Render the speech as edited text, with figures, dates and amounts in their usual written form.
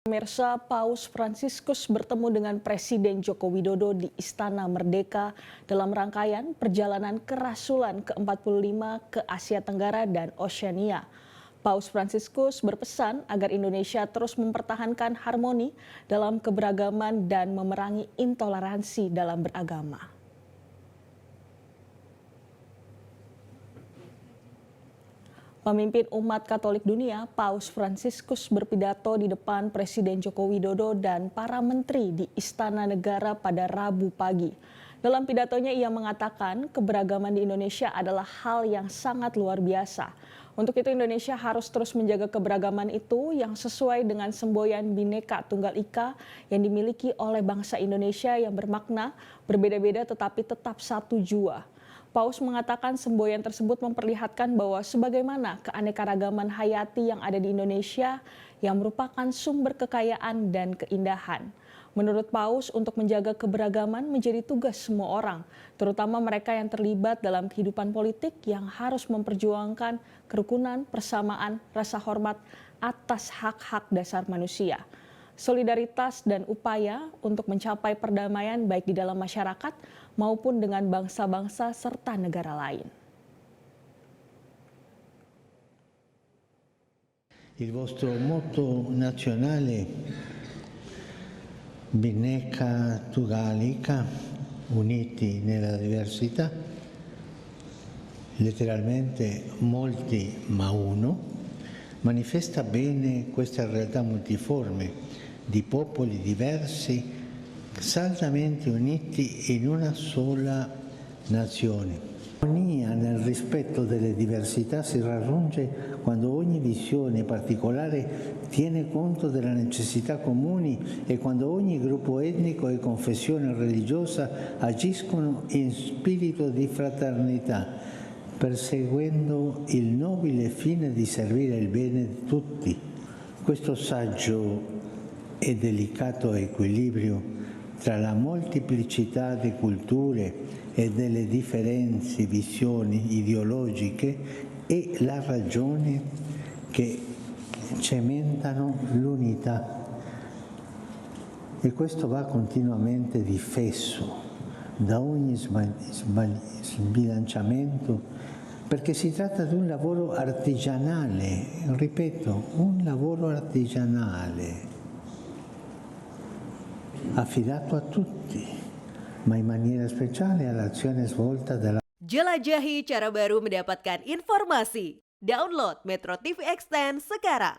Pemirsa, Paus Fransiskus bertemu dengan Presiden Joko Widodo di Istana Merdeka dalam rangkaian perjalanan kerasulan ke-45 ke Asia Tenggara dan Oseania. Paus Fransiskus berpesan agar Indonesia terus mempertahankan harmoni dalam keberagaman dan memerangi intoleransi dalam beragama. Pemimpin umat Katolik dunia, Paus Fransiskus berpidato di depan Presiden Joko Widodo dan para menteri di Istana Negara pada Rabu pagi. Dalam pidatonya ia mengatakan keberagaman di Indonesia adalah hal yang sangat luar biasa. Untuk itu Indonesia harus terus menjaga keberagaman itu yang sesuai dengan semboyan Bhinneka Tunggal Ika yang dimiliki oleh bangsa Indonesia yang bermakna berbeda-beda tetapi tetap satu jua. Paus mengatakan semboyan tersebut memperlihatkan bahwa sebagaimana keanekaragaman hayati yang ada di Indonesia yang merupakan sumber kekayaan dan keindahan. Menurut Paus, untuk menjaga keberagaman menjadi tugas semua orang, terutama mereka yang terlibat dalam kehidupan politik yang harus memperjuangkan kerukunan, persamaan, rasa hormat atas hak-hak dasar manusia. Solidaritas dan upaya untuk mencapai perdamaian baik di dalam masyarakat maupun dengan bangsa-bangsa serta negara lain. Il vostro motto nazionale Bhinneka Tunggal Ika, uniti nella diversità, letteralmente molti ma uno, manifesta bene questa realtà multiforme di popoli diversi saldamente uniti in una sola nazione. L'armonia nel rispetto delle diversità si raggiunge quando ogni visione particolare tiene conto delle necessità comuni e quando ogni gruppo etnico e confessione religiosa agiscono in spirito di fraternità, perseguendo il nobile fine di servire il bene di tutti. Questo saggio e delicato equilibrio tra la molteplicità di culture e delle differenti visioni ideologiche è la ragione che cementano l'unità. E questo va continuamente difeso da ogni sbilanciamento, perché si tratta di un lavoro artigianale, ripeto, un lavoro artigianale, affidato a tutti, ma in maniera speciale all'azione svolta dalla. Jelajahi cara baru mendapatkan informasi. Download Metro TV Extend sekarang.